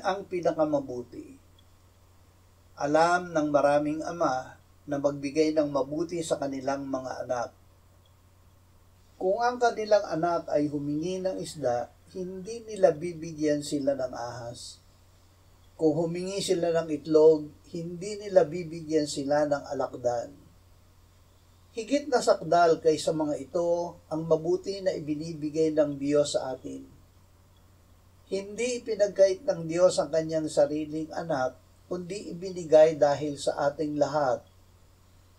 ang pinakamabuti. Alam ng maraming ama na magbigay ng mabuti sa kanilang mga anak. Kung ang kanilang anak ay humingi ng isda, hindi nila bibigyan sila ng ahas. Kung humingi sila ng itlog, hindi nila bibigyan sila ng alakdan. Higit na sakdal kaysa mga ito ang mabuti na ibinibigay ng Diyos sa atin. Hindi ipinagkait ng Diyos ang kanyang sariling anak, kundi ibinigay dahil sa ating lahat.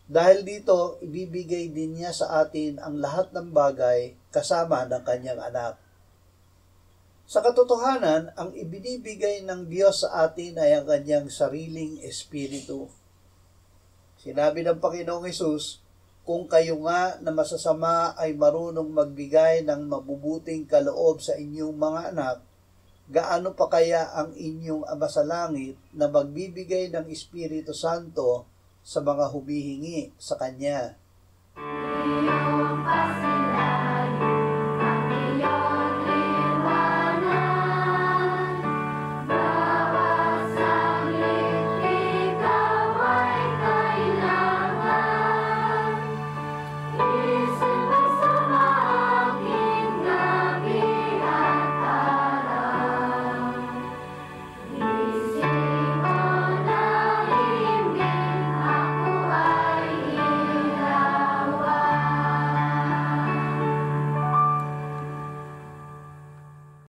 Dahil dito, ibibigay din niya sa atin ang lahat ng bagay kasama ng kanyang anak. Sa katotohanan, ang ibinibigay ng Diyos sa atin ay ang kanyang sariling espiritu. Sinabi ng Panginoong Hesus, kung kayo nga na masasama ay marunong magbigay ng mabubuting kaloob sa inyong mga anak, gaano pa kaya ang inyong Ama sa langit na magbibigay ng Espiritu Santo sa mga humihingi sa Kanya?